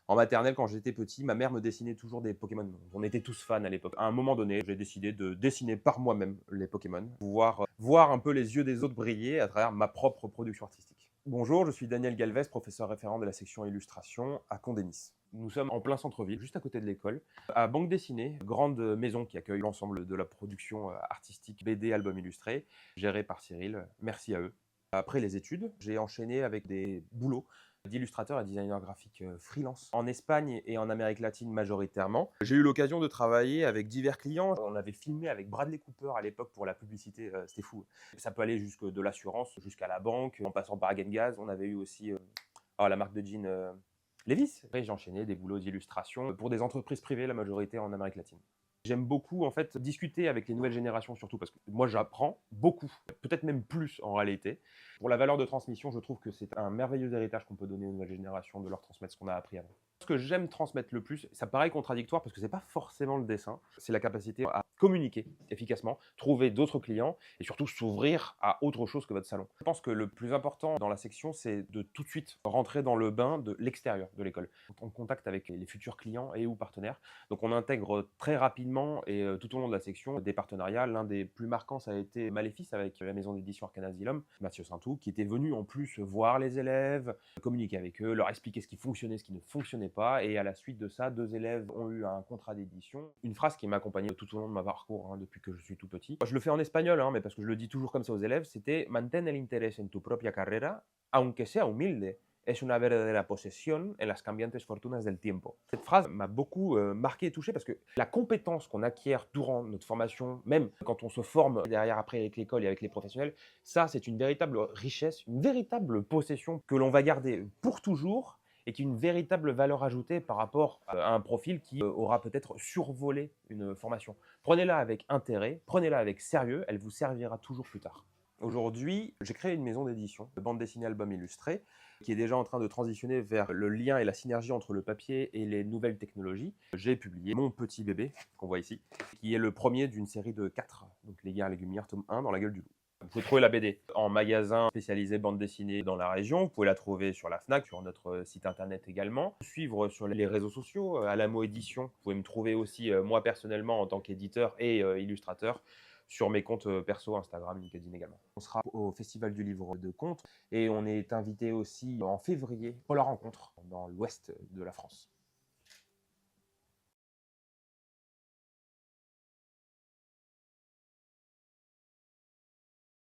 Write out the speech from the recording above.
En maternelle, quand j'étais petit, ma mère me dessinait toujours des Pokémon. On était tous fans à l'époque. À un moment donné, j'ai décidé de dessiner par moi-même les Pokémon, pouvoir voir un peu les yeux des autres briller à travers ma propre production artistique. Bonjour, je suis Daniel Galvez, professeur référent de la section illustration à Condé-Nice. Nous sommes en plein centre-ville, juste à côté de l'école, à Banque Dessinée, grande maison qui accueille l'ensemble de la production artistique BD, albums illustrés, gérée par Cyril. Merci à eux. Après les études, j'ai enchaîné avec des boulots d'illustrateur et designer graphique freelance en Espagne et en Amérique latine majoritairement. J'ai eu l'occasion de travailler avec divers clients. On avait filmé avec Bradley Cooper à l'époque pour la publicité, c'était fou. Ça peut aller jusque de l'assurance jusqu'à la banque, en passant par Gaz. On avait eu aussi la marque de jeans Levi's. Après, j'ai enchaîné des boulots d'illustration pour des entreprises privées, la majorité en Amérique latine. J'aime beaucoup en fait discuter avec les nouvelles générations surtout parce que moi j'apprends beaucoup, peut-être même plus en réalité. Pour la valeur de transmission, je trouve que c'est un merveilleux héritage qu'on peut donner aux nouvelles générations de leur transmettre ce qu'on a appris avant. Ce que j'aime transmettre le plus, ça paraît contradictoire parce que c'est pas forcément le dessin, c'est la capacité à communiquer efficacement, trouver d'autres clients et surtout s'ouvrir à autre chose que votre salon. Je pense que le plus important dans la section, c'est de tout de suite rentrer dans le bain de l'extérieur de l'école, en contact avec les futurs clients et ou partenaires. Donc on intègre très rapidement et tout au long de la section des partenariats. L'un des plus marquants, ça a été Maléfice avec la maison d'édition Arcana Asylum, Mathieu Saintou, qui était venu en plus voir les élèves, communiquer avec eux, leur expliquer ce qui fonctionnait, ce qui ne fonctionnait pas. Et à la suite de ça, 2 élèves ont eu un contrat d'édition. Une phrase qui m'a accompagné tout au long de ma parcours, depuis que je suis tout petit. Je le fais en espagnol, mais parce que je le dis toujours comme ça aux élèves, c'était «Mantén el interés en tu propia carrera, aunque sea humilde, es una verdadera posesión en las cambiantes fortunas del tiempo». Cette phrase m'a beaucoup marqué et touché parce que la compétence qu'on acquiert durant notre formation, même quand on se forme derrière après avec l'école et avec les professionnels, ça c'est une véritable richesse, une véritable possession que l'on va garder pour toujours et qui est une véritable valeur ajoutée par rapport à un profil qui aura peut-être survolé une formation. Prenez-la avec intérêt, prenez-la avec sérieux, elle vous servira toujours plus tard. Aujourd'hui, j'ai créé une maison d'édition, de bande dessinée album illustré, qui est déjà en train de transitionner vers le lien et la synergie entre le papier et les nouvelles technologies. J'ai publié Mon Petit Bébé, qu'on voit ici, qui est le premier d'une série de 4, donc Les Guerres légumières, tome 1, dans la gueule du loup. Vous pouvez trouver la BD en magasin spécialisé bande dessinée dans la région. Vous pouvez la trouver sur la Fnac, sur notre site internet également. Suivre sur les réseaux sociaux, Alamo Édition. Vous pouvez me trouver aussi, moi personnellement, en tant qu'éditeur et illustrateur, sur mes comptes perso, Instagram, LinkedIn également. On sera au Festival du Livre de Contes et on est invité aussi en février pour la rencontre dans l'ouest de la France.